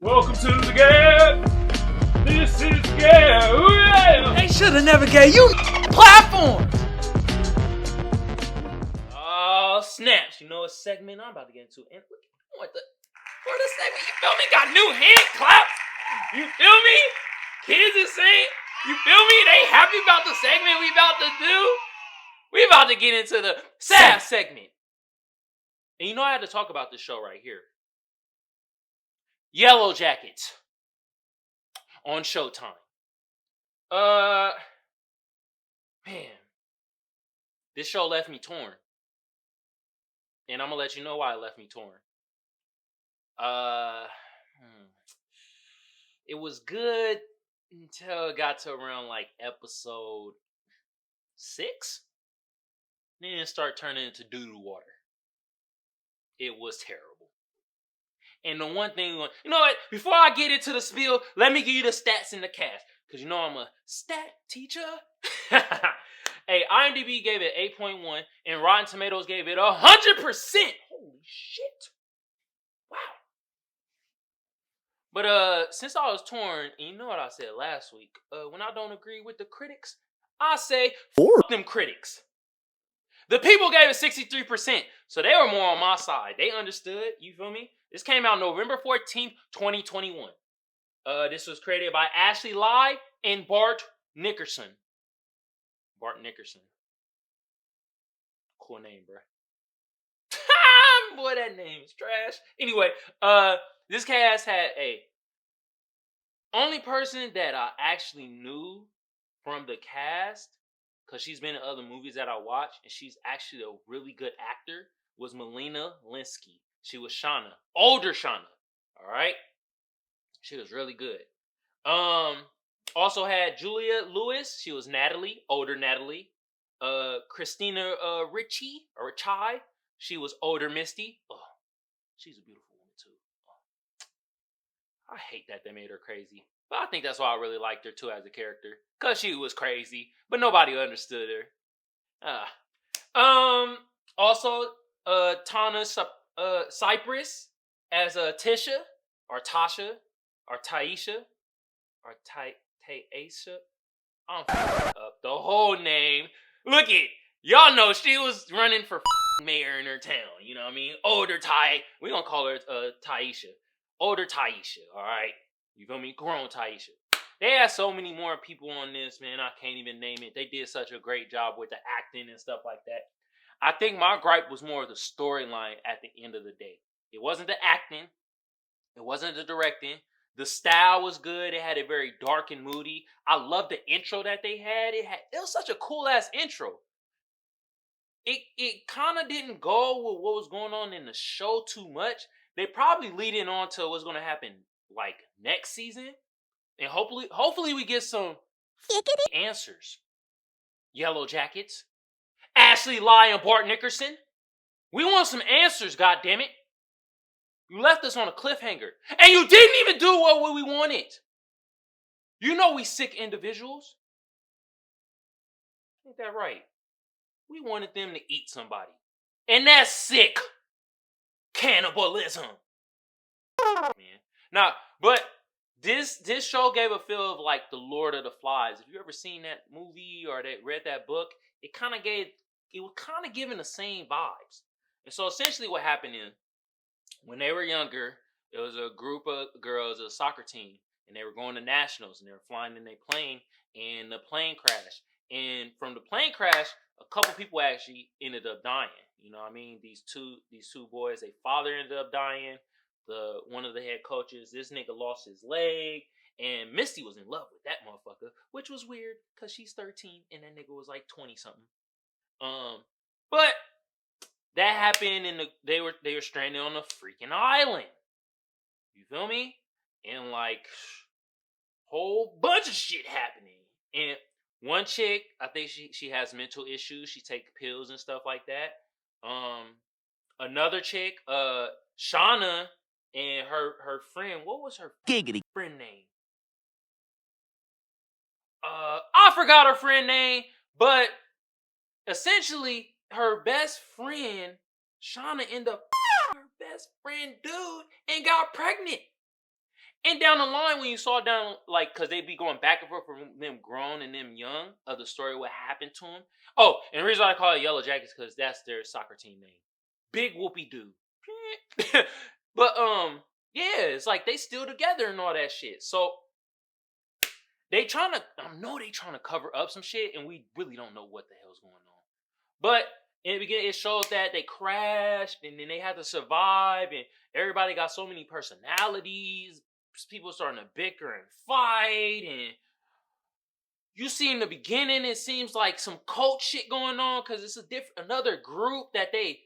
Welcome to the G.A.B. This is G.A.B. They should have never gave you platforms. Oh, snaps. You know what segment I'm about to get into? And look what the segment, you feel me? Got new hand claps. You feel me? Kids is saying, you feel me? They happy about the segment we about to do. We about to get into the SAF segment. And you know I had to talk about this show right here. Yellowjackets on Showtime. Man, this show left me torn. And I'm gonna let you know why it left me torn. It was good until it got to around like episode 6. Then it started turning into doo-doo water. It was terrible. And the one thing, you know what? Before I get into the spiel, let me give you the stats in the cast. Because you know I'm a stat teacher. Hey, IMDb gave it 8.1 and Rotten Tomatoes gave it 100%. Holy shit. Wow. But since I was torn, and you know what I said last week, when I don't agree with the critics, I say, fuck them critics. The people gave it 63%, so they were more on my side. They understood, you feel me? This came out November 14th, 2021. This was created by Ashley Lai and Bart Nickerson. Bart Nickerson. Cool name, bro. Boy, that name is trash. Anyway, this cast had only person that I actually knew from the cast, because she's been in other movies that I watched, and she's actually a really good actor, was Melina Linsky. She was Shauna. Older Shauna. Alright? She was really good. Also had Julia Lewis. She was Natalie. Older Natalie. Christina Ricci. Or Chai. She was older Misty. Oh, she's a beautiful woman too. Oh. I hate that they made her crazy. But I think that's why I really liked her too as a character. Because she was crazy. But nobody understood her. Also, Tana Cypress as Tisha. Or Tasha. Or Taisha. Or Taisha. I'm fucking up the whole name. Look it. Y'all know she was running for mayor in her town. You know what I mean? Older we gonna call her Taisha. Older Taisha. Alright? You feel me? Grown Taisha. They had so many more people on this, man. I can't even name it. They did such a great job with the acting and stuff like that. I think my gripe was more of the storyline at the end of the day. It wasn't the acting. It wasn't the directing. The style was good. It had it very dark and moody. I love the intro that they had. It was such a cool ass intro. It kind of didn't go with what was going on in the show too much. They probably leading on to what's going to happen like next season. And hopefully we get some answers. Yellowjackets. Ashley Lai and Bart Nickerson. We want some answers, goddammit. You left us on a cliffhanger. And you didn't even do what we wanted. You know we sick individuals. Ain't that right? We wanted them to eat somebody. And that's sick. Cannibalism. Man. Now, but this show gave a feel of like the Lord of the Flies. If you ever seen that movie or read that book, it was kind of giving the same vibes. And so essentially what happened is, when they were younger, there was a group of girls, a soccer team, and they were going to nationals, and they were flying in their plane, and the plane crashed. And from the plane crash, a couple people actually ended up dying. You know what I mean? These two boys, their father ended up dying. One of the head coaches, this nigga lost his leg, and Misty was in love with that motherfucker, which was weird because she's 13 and that nigga was like 20 something. But that happened, and they were stranded on a freaking island. You feel me? And like whole bunch of shit happening. And one chick, I think she has mental issues. She takes pills and stuff like that. Another chick, Shauna, and her friend. What was her friend name? I forgot her friend name, but essentially her best friend, Shauna, ended up her best friend dude and got pregnant. And down the line, when you saw down, like, because they be going back and forth from them grown and them young of the story, what happened to them. Oh, and the reason why I call it Yellowjackets because that's their soccer team name. Big whoopie doo. But yeah, it's like they still together and all that shit. So they trying to, I know they trying to cover up some shit, and we really don't know what the hell's going on. But in the beginning, it shows that they crashed, and then they had to survive, and everybody got so many personalities. People starting to bicker and fight, and you see in the beginning, it seems like some cult shit going on because it's another group that they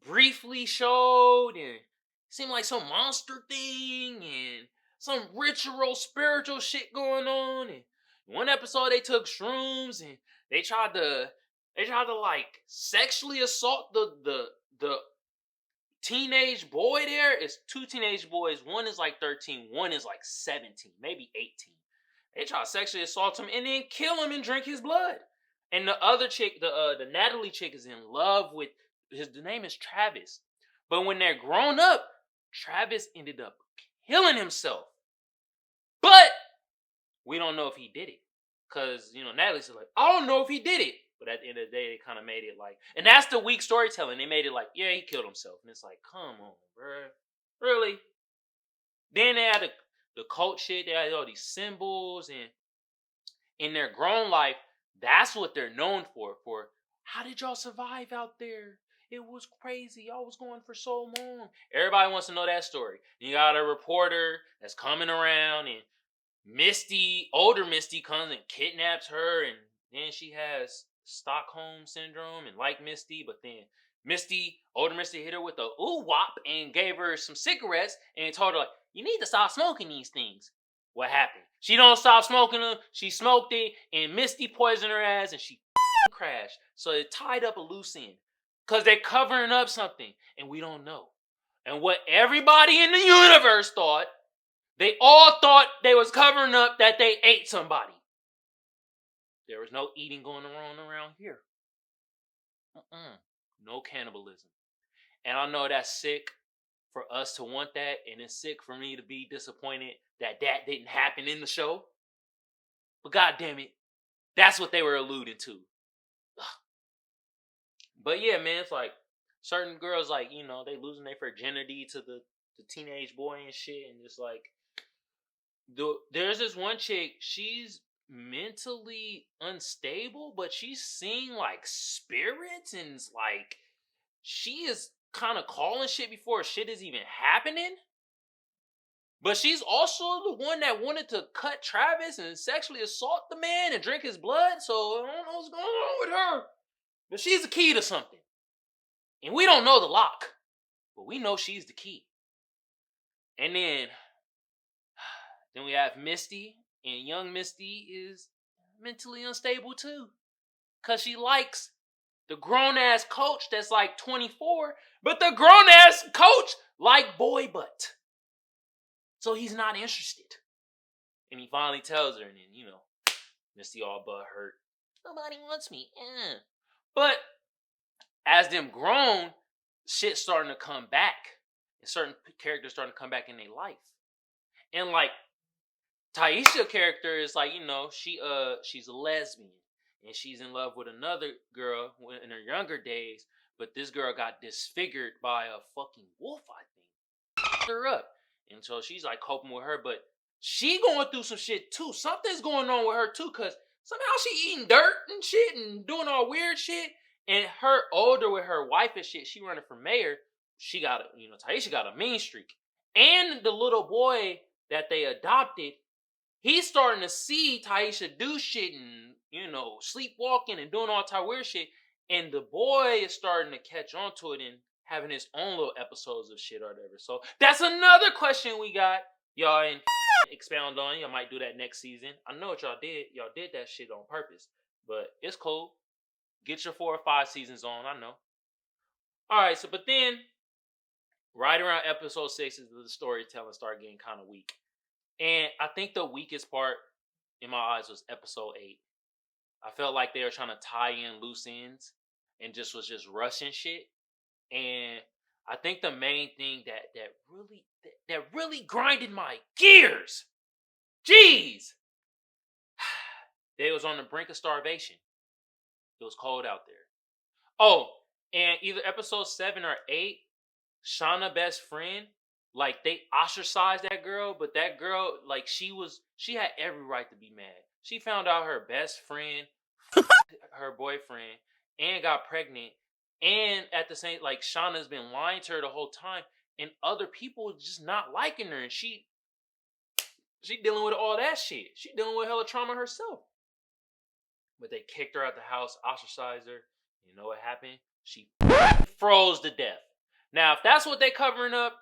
briefly showed, and it seemed like some monster thing and some ritual spiritual shit going on. And one episode they took shrooms and they tried to like sexually assault the teenage boy. There is two teenage boys. One is like 13, one is like 17, maybe 18. They try to sexually assault him and then kill him and drink his blood. And the other chick, the Natalie chick, is in love with the name is Travis. But when they're grown up, Travis ended up killing himself. But we don't know if he did it. Because, Natalie's like, I don't know if he did it. But at the end of the day, they kind of made it like, and that's the weak storytelling. They made it like, yeah, he killed himself. And it's like, come on, bro. Really? Then they had the cult shit. They had all these symbols. And in their grown life, that's what they're known for. For how did y'all survive out there? It was crazy. Y'all was going for so long. Everybody wants to know that story. You got a reporter that's coming around, and older Misty comes and kidnaps her, and then she has Stockholm syndrome and like Misty, but then older Misty hit her with a ooh-wop and gave her some cigarettes and told her, like, you need to stop smoking these things. What happened? She don't stop smoking them. She smoked it, and Misty poisoned her ass, and she crashed. So it tied up a loose end. Because they're covering up something, and we don't know. And what everybody in the universe thought, they all thought they was covering up that they ate somebody. There was no eating going on around here. No cannibalism. And I know that's sick for us to want that, and it's sick for me to be disappointed that didn't happen in the show. But god damn it, that's what they were alluding to. Ugh. But yeah, man, it's like certain girls, like, they losing their virginity to the teenage boy and shit, and just like there's this one chick, she's mentally unstable, but she's seeing like spirits, and it's like she is kind of calling shit before shit is even happening. But she's also the one that wanted to cut Travis and sexually assault the man and drink his blood. So I don't know what's going on with her. But she's the key to something. And we don't know the lock. But we know she's the key. And then we have Misty. And young Misty is mentally unstable too. Because she likes the grown-ass coach that's like 24. But the grown-ass coach like boy butt. So he's not interested. And he finally tells her, and then, Misty all but hurt. Nobody wants me. But as them grown, shit's starting to come back. And certain characters starting to come back in their life. And like, Taisha character is like, she's a lesbian. And she's in love with another girl in her younger days. But this girl got disfigured by a fucking wolf, I think. Fucked her up. And so she's like coping with her, but she going through some shit too. Something's going on with her too, because somehow she eating dirt and shit and doing all weird shit. And her older with her wife and shit, she running for mayor. She got Taisha got a mean streak. And the little boy that they adopted, he's starting to see Taisha do shit and, sleepwalking and doing all type of weird shit. And the boy is starting to catch on to it and having his own little episodes of shit or whatever. So that's another question we got. Y'all ain't expound on. Y'all might do that next season. I know what y'all did. Y'all did that shit on purpose. But it's cool. Get your 4 or 5 seasons on. I know. Alright, so but then right around episode 6 is the storytelling started getting kind of weak. And I think the weakest part in my eyes was episode 8. I felt like they were trying to tie in loose ends and was just rushing shit. And I think the main thing that really grinded my gears, jeez, they was on the brink of starvation. It was cold out there. Oh, and either episode 7 or 8, Shauna best friend, like they ostracized that girl, but that girl, like she had every right to be mad. She found out her best friend, her boyfriend, and got pregnant, and at the same, like Shauna's been lying to her the whole time, and other people just not liking her, and she dealing with all that shit. She dealing with hella trauma herself. But they kicked her out the house, ostracized her. You know what happened? She froze to death. Now, if that's what they covering up,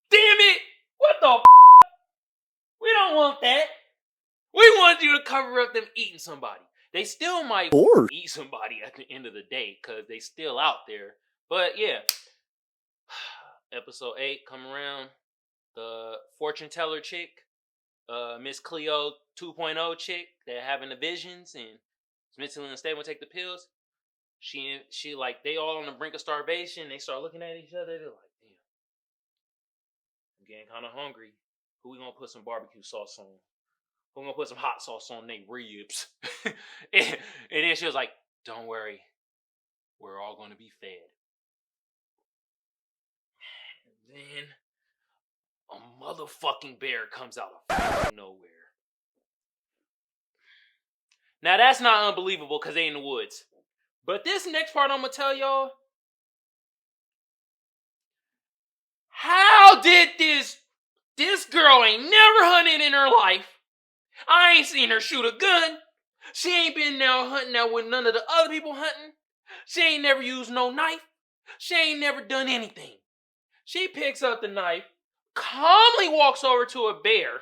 damn it! What the f***? We don't want that. We want you to cover up them eating somebody. They still might eat somebody at the end of the day because they still out there. But yeah, episode 8 come around. The fortune teller chick, Miss Cleo 2.0 chick that having the visions and is mentally unstable, take the pills. She like they all on the brink of starvation. They start looking at each other. They're like, damn, I'm getting kind of hungry. Who we gonna put some barbecue sauce on? Who we gonna put some hot sauce on their ribs? and then she was like, don't worry, we're all gonna be fed. And then a motherfucking bear comes out of nowhere. Now that's not unbelievable because they in the woods. But this next part I'm gonna tell y'all. How did this girl ain't never hunted in her life? I ain't seen her shoot a gun. She ain't been now hunting out with none of the other people hunting. She ain't never used no knife. She ain't never done anything. She picks up the knife, calmly walks over to a bear,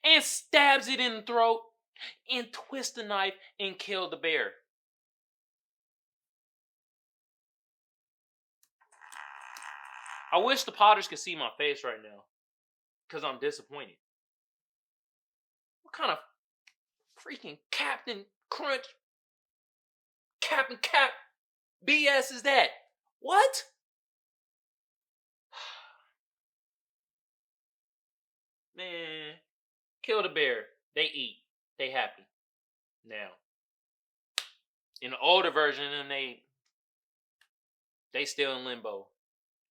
and stabs it in the throat, and twists the knife and kills the bear. I wish the Potters could see my face right now, because I'm disappointed. What kind of freaking Captain Crunch, Captain Cap BS is that? What? Man, kill the bear. They eat. They happy. Now, in the older version, they still in limbo.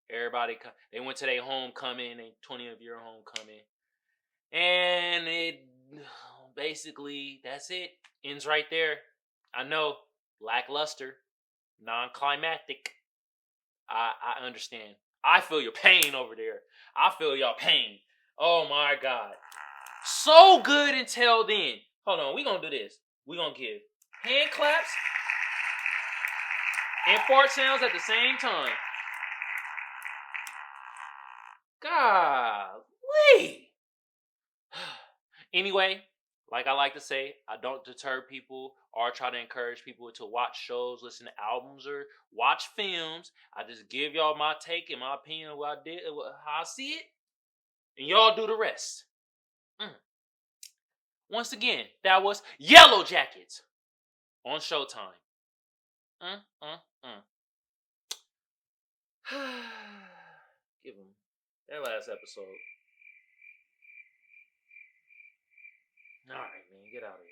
Everybody, they went to their homecoming, their 20th year homecoming, and it basically that's it. Ends right there. I know, lackluster, non-climactic. I understand. I feel your pain over there. I feel your pain. Oh my God. So good until then. Hold on, we gonna do this. We gonna give hand claps and fart sounds at the same time. Golly. Anyway, like I like to say, I don't deter people or try to encourage people to watch shows, listen to albums, or watch films. I just give y'all my take and my opinion of what I did, how I see it, and y'all do the rest. Once again, that was Yellowjackets on Showtime. Give them that last episode. All right, man, get out of here.